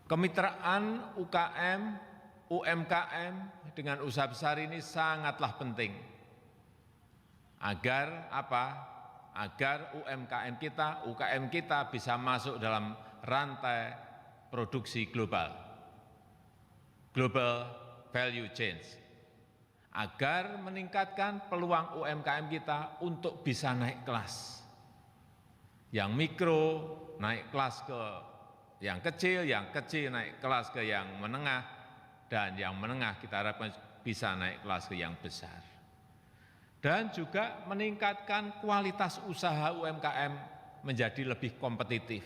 Kemitraan UKM, UMKM dengan usaha besar ini sangatlah penting agar apa? Agar UKM kita bisa masuk dalam rantai produksi global, global value change, agar meningkatkan peluang UMKM kita untuk bisa naik kelas. Yang mikro naik kelas ke yang kecil naik kelas ke yang menengah, dan yang menengah kita harapkan bisa naik kelas ke yang besar. Dan juga meningkatkan kualitas usaha UMKM menjadi lebih kompetitif.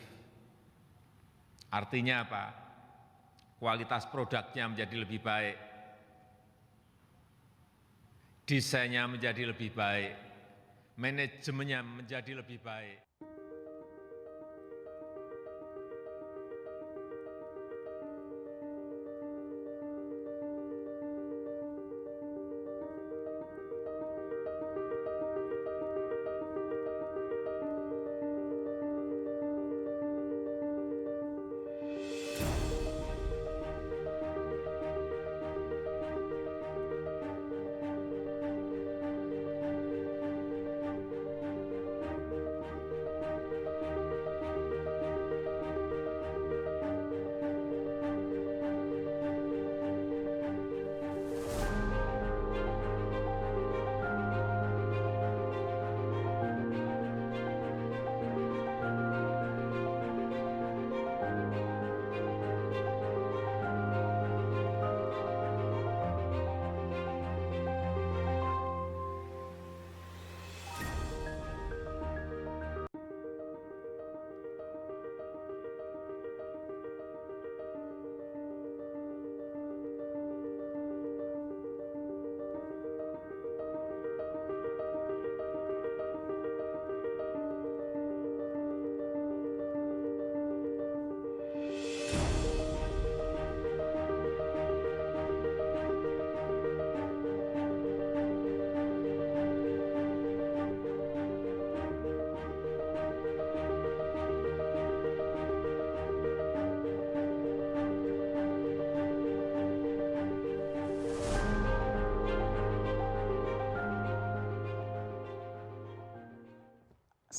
Artinya apa? Kualitas produknya menjadi lebih baik, desainnya menjadi lebih baik, manajemennya menjadi lebih baik.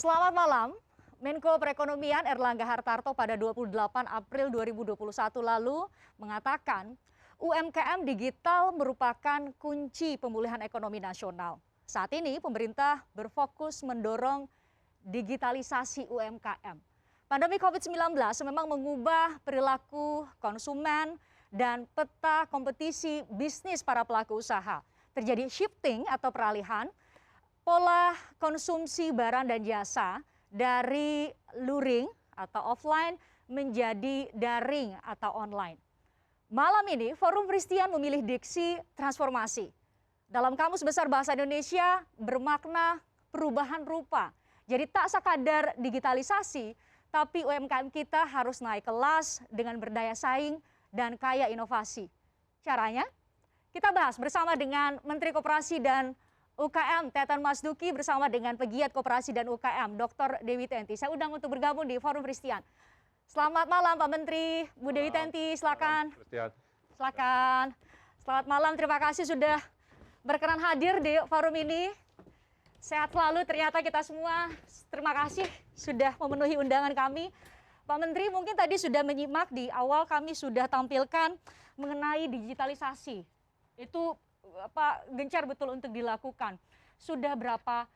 Selamat malam. Menko Perekonomian Erlangga Hartarto pada 28 April 2021 lalu mengatakan UMKM digital merupakan kunci pemulihan ekonomi nasional. Saat ini pemerintah berfokus mendorong digitalisasi UMKM. Pandemi COVID-19 memang mengubah perilaku konsumen dan peta kompetisi bisnis para pelaku usaha. Terjadi shifting atau peralihan pola konsumsi barang dan jasa dari luring atau offline menjadi daring atau online. Malam ini Forum Christian memilih diksi transformasi. Dalam Kamus Besar Bahasa Indonesia bermakna perubahan rupa. Jadi tak sekadar digitalisasi, tapi UMKM kita harus naik kelas dengan berdaya saing dan kaya inovasi. Caranya? Kita bahas bersama dengan Menteri Koperasi dan UKM Teten Mas Duki bersama dengan pegiat koperasi dan UKM Dr. Dewi Tenti. Saya undang untuk bergabung di Forum Christian. Selamat malam Pak Menteri, Bu Dewi Tenti, silakan. Silakan. Selamat malam, terima kasih sudah berkenan hadir di forum ini. Sehat selalu ternyata kita semua. Terima kasih sudah memenuhi undangan kami. Pak Menteri mungkin tadi sudah menyimak di awal kami sudah tampilkan mengenai digitalisasi. Itu gencar betul untuk dilakukan. Sudah berapa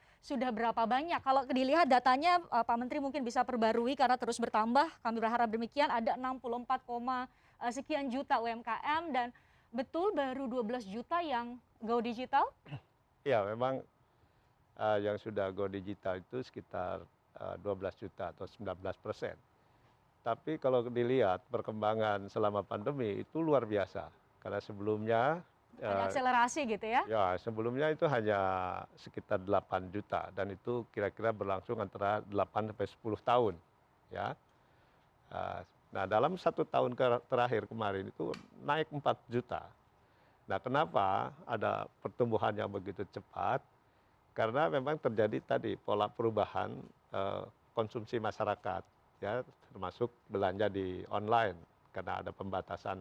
banyak? Kalau dilihat datanya Pak Menteri mungkin bisa perbarui karena terus bertambah. Kami berharap demikian, ada 64, sekian juta UMKM dan betul baru 12 juta yang go digital? Ya, memang yang sudah go digital itu sekitar 12 juta atau 19%. Tapi kalau dilihat perkembangan selama pandemi itu luar biasa. Karena sebelumnya ada akselerasi gitu ya? Ya, sebelumnya itu hanya sekitar 8 juta dan itu kira-kira berlangsung antara 8 sampai 10 tahun. Ya. Nah, dalam 1 tahun terakhir kemarin itu naik 4 juta. Nah, kenapa ada pertumbuhan yang begitu cepat? Karena memang terjadi tadi pola perubahan konsumsi masyarakat, ya, termasuk belanja di online. karena ada pembatasan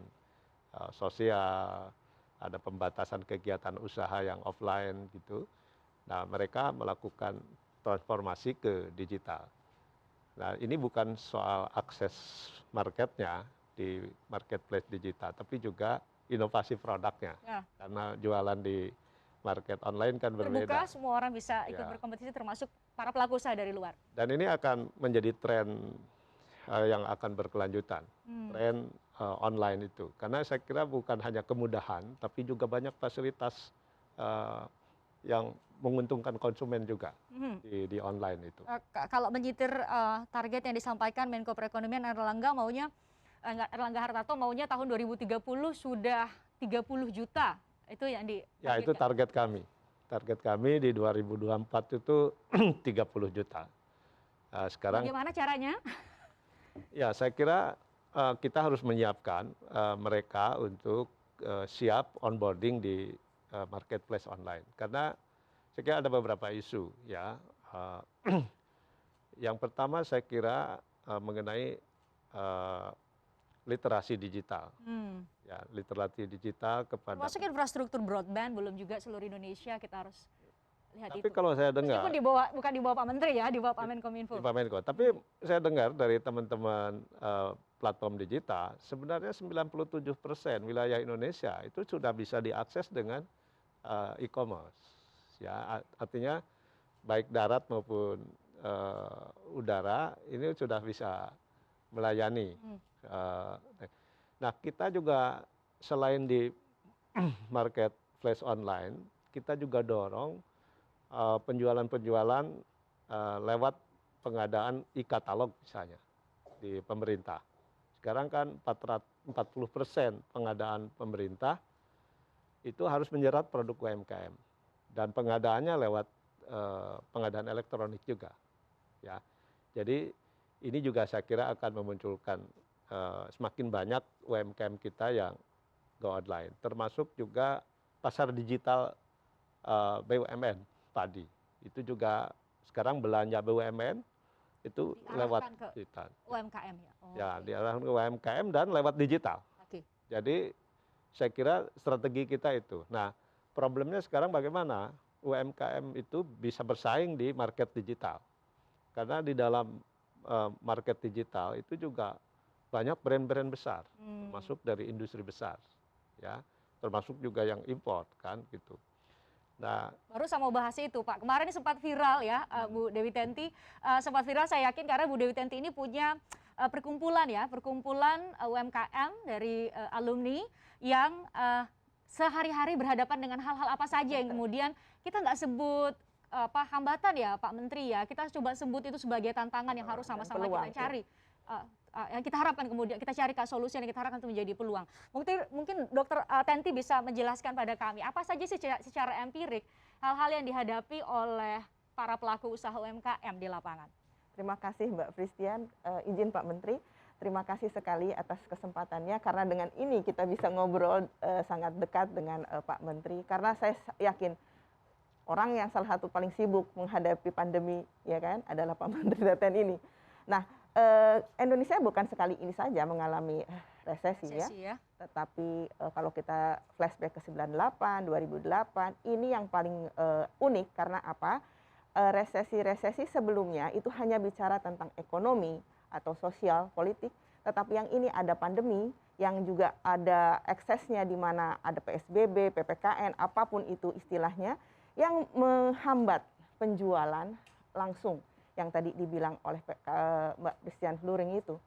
sosial, ada pembatasan kegiatan usaha yang offline gitu. Nah, mereka melakukan transformasi ke digital. Nah, ini bukan soal akses marketnya di marketplace digital, tapi juga inovasi produknya. Ya. Karena jualan di market online kan berbeda. Terbuka, semua orang bisa ikut Ya. berkompetisi termasuk para pelaku usaha dari luar. Dan ini akan menjadi tren yang akan berkelanjutan, tren online itu. Karena saya kira bukan hanya kemudahan, tapi juga banyak fasilitas yang menguntungkan konsumen juga di online itu. Kalau menyitir target yang disampaikan Menko Perekonomian Erlangga Hartarto maunya tahun 2030 sudah 30 juta. Itu yang Ya, itu target kami. Target kami di 2024 itu 30 juta. Nah, sekarang bagaimana caranya? ya, saya kira kita harus menyiapkan mereka untuk siap onboarding di marketplace online. Karena saya kira ada beberapa isu ya. Yang pertama saya kira mengenai literasi digital. Ya, literasi digital kepada. Termasuk infrastruktur broadband belum juga seluruh Indonesia kita harus lihat. Tapi kalau saya dengar, meskipun bukan di bawah Pak Menteri ya, di bawah Pak Menkominfo. Pak Menko. Tapi saya dengar dari teman-teman platform digital, sebenarnya 97% wilayah Indonesia itu sudah bisa diakses dengan e-commerce. Ya, artinya baik darat maupun udara ini sudah bisa melayani. Nah, kita juga selain di marketplace online, kita juga dorong penjualan-penjualan lewat pengadaan e-katalog misalnya di pemerintah. Sekarang kan 40% pengadaan pemerintah itu harus menjerat produk UMKM dan pengadaannya lewat pengadaan elektronik juga. Ya, jadi ini juga saya kira akan memunculkan semakin banyak UMKM kita yang go online, termasuk juga pasar digital BUMN tadi. Itu juga sekarang belanja BUMN itu lewat digital. UMKM ya. Ya, diarahkan ke UMKM dan lewat digital. Jadi saya kira strategi kita itu. Nah, problemnya sekarang bagaimana UMKM itu bisa bersaing di market digital. Karena di dalam market digital itu juga banyak brand-brand besar, termasuk dari industri besar, ya, termasuk juga yang import kan gitu. Nah, baru saya mau bahas itu Pak. Kemarin sempat viral ya Bu Dewi Tenti, sempat viral saya yakin karena Bu Dewi Tenti ini punya perkumpulan UMKM dari alumni yang sehari-hari berhadapan dengan hal-hal apa saja yang kemudian kita nggak sebut hambatan ya Pak Menteri ya, kita coba sebut itu sebagai tantangan yang harus sama-sama kita cari. Yang kita harapkan kemudian kita cari solusi yang kita harapkan itu menjadi peluang. Mungkin Dokter Tenti bisa menjelaskan pada kami apa saja sih secara empirik hal-hal yang dihadapi oleh para pelaku usaha UMKM di lapangan. Terima kasih Mbak Fristian, izin Pak Menteri, terima kasih sekali atas kesempatannya karena dengan ini kita bisa ngobrol sangat dekat dengan Pak Menteri karena saya yakin orang yang salah satu paling sibuk menghadapi pandemi ya kan adalah Pak Menteri Teten ini. Nah, Indonesia bukan sekali ini saja mengalami resesi ya. Tetapi kalau kita flashback ke 98, 2008, ini yang paling unik karena apa? Resesi-resesi sebelumnya itu hanya bicara tentang ekonomi atau sosial, politik, tetapi yang ini ada pandemi, yang juga ada eksesnya di mana ada PSBB, PPKN, apapun itu istilahnya, yang menghambat penjualan langsung. Yang tadi dibilang oleh Mbak Christian Fluring itu.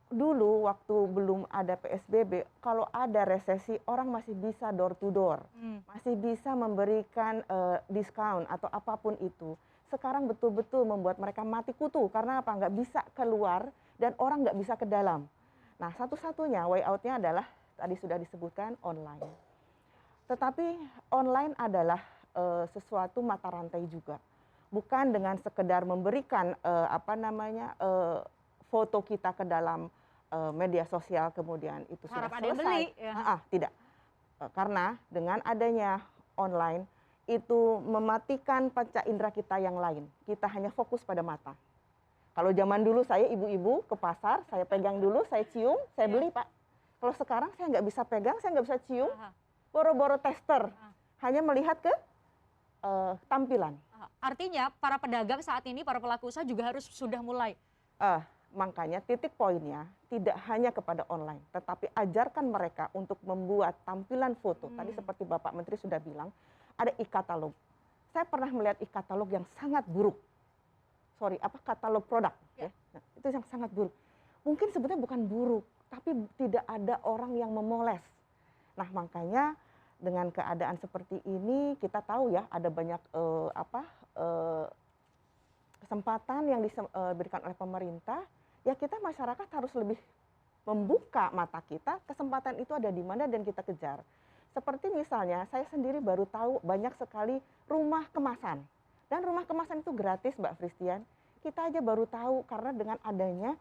Dulu waktu belum ada PSBB, kalau ada resesi orang masih bisa door to door, masih bisa memberikan diskon atau apapun itu. Sekarang betul-betul membuat mereka mati kutu karena apa? Nggak bisa keluar dan orang nggak bisa ke dalam. Nah, satu-satunya way out-nya adalah tadi sudah disebutkan online. Tetapi online adalah sesuatu mata rantai juga. Bukan dengan sekedar memberikan foto kita ke dalam media sosial kemudian itu sudah selesai. Tidak, karena dengan adanya online itu mematikan panca indera kita yang lain. Kita hanya fokus pada mata. Kalau zaman dulu saya ibu-ibu ke pasar, saya pegang dulu, saya cium, saya beli Pak. Kalau sekarang saya nggak bisa pegang, saya nggak bisa cium, boro-boro tester, hanya melihat ke tampilan. Artinya para pedagang saat ini, para pelaku usaha juga harus sudah mulai. Makanya titik poinnya tidak hanya kepada online, tetapi ajarkan mereka untuk membuat tampilan foto. Tadi seperti Bapak Menteri sudah bilang, ada e-katalog. Saya pernah melihat e-katalog yang sangat buruk. Katalog produk. Ya. Nah, itu yang sangat buruk. Mungkin sebetulnya bukan buruk, tapi tidak ada orang yang memoles. Nah, makanya dengan keadaan seperti ini, kita tahu ya ada banyak kesempatan yang diberikan oleh pemerintah. Ya kita masyarakat harus lebih membuka mata kita, kesempatan itu ada di mana dan kita kejar. Seperti misalnya saya sendiri baru tahu banyak sekali rumah kemasan. Dan rumah kemasan itu gratis Mbak Fristian. Kita aja baru tahu karena dengan adanya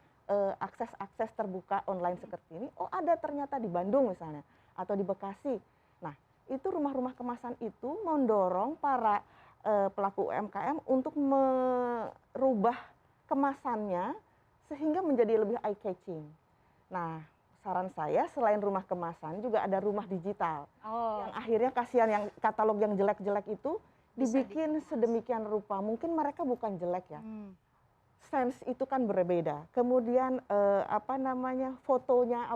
akses terbuka online seperti ini, oh ada ternyata di Bandung misalnya, atau di Bekasi. Nah itu rumah-rumah kemasan itu mendorong para pelaku UMKM untuk merubah kemasannya sehingga menjadi lebih eye-catching. Nah, saran saya selain rumah kemasan juga ada rumah digital. Yang akhirnya kasihan yang katalog yang jelek-jelek itu dibikin sedemikian rupa. Mungkin mereka bukan jelek ya. Sense itu kan berbeda. Kemudian fotonya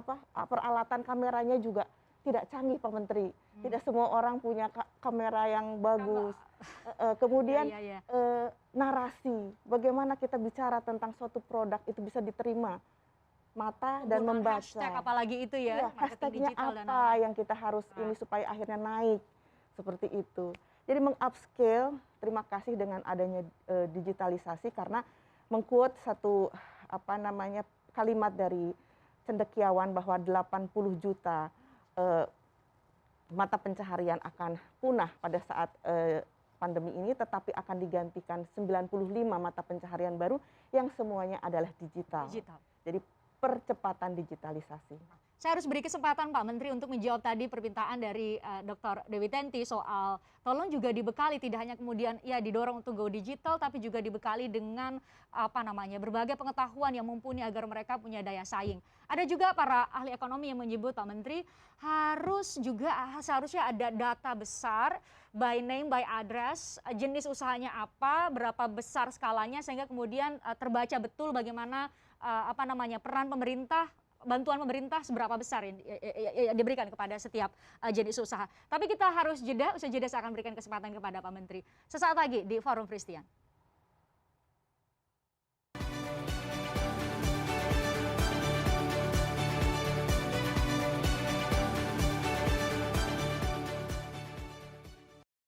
peralatan kameranya juga tidak canggih Pak Menteri. Tidak semua orang punya kamera yang bagus. Kemudian narasi, bagaimana kita bicara tentang suatu produk itu bisa diterima mata dan membaca. Hashtag apalagi itu ya. Hashtagnya apa yang kita harus ini supaya akhirnya naik seperti itu. Jadi meng-upscale, terima kasih dengan adanya digitalisasi karena meng-quote satu kalimat dari cendekiawan bahwa 80 juta mata pencaharian akan punah pada saat pandemi ini, tetapi akan digantikan 95 mata pencaharian baru yang semuanya adalah digital. Jadi percepatan digitalisasi. Saya harus beri kesempatan Pak Menteri untuk menjawab tadi permintaan dari Dr. Dewi Tenti soal tolong juga dibekali, tidak hanya kemudian ya didorong untuk go digital, tapi juga dibekali dengan berbagai pengetahuan yang mumpuni agar mereka punya daya saing. Ada juga para ahli ekonomi yang menyebut Pak Menteri seharusnya ada data besar by name, by address, jenis usahanya apa, berapa besar skalanya sehingga kemudian terbaca betul bagaimana peran pemerintah, bantuan pemerintah seberapa besar yang diberikan kepada setiap jenis usaha. Tapi kita harus jeda, usai jeda saya akan berikan kesempatan kepada Pak Menteri. Sesaat lagi di Forum Fristian.